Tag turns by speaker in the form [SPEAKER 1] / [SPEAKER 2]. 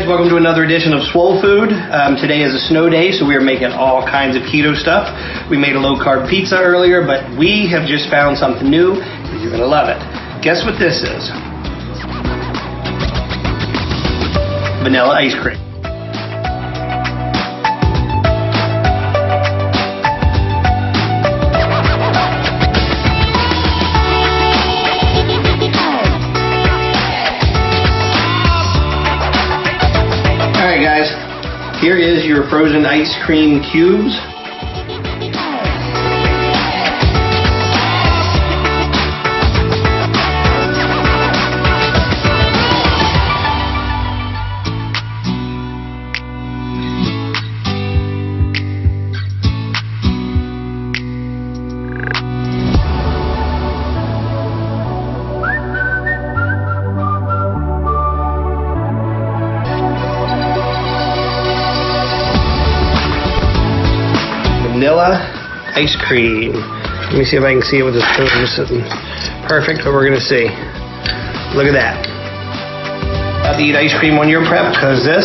[SPEAKER 1] guys, welcome to another edition of Swole Food. Today is a snow day, so we are making all kinds of keto stuff. We made a low-carb pizza earlier, but we have just found something new, and you're gonna love it. Guess what this is? Vanilla ice cream. Alright guys, here is your frozen ice cream cubes. Vanilla ice cream. Let me see if I can see it with the spoon. Sitting perfect, but we're gonna see. Look at that. About to eat ice cream on your prep, because this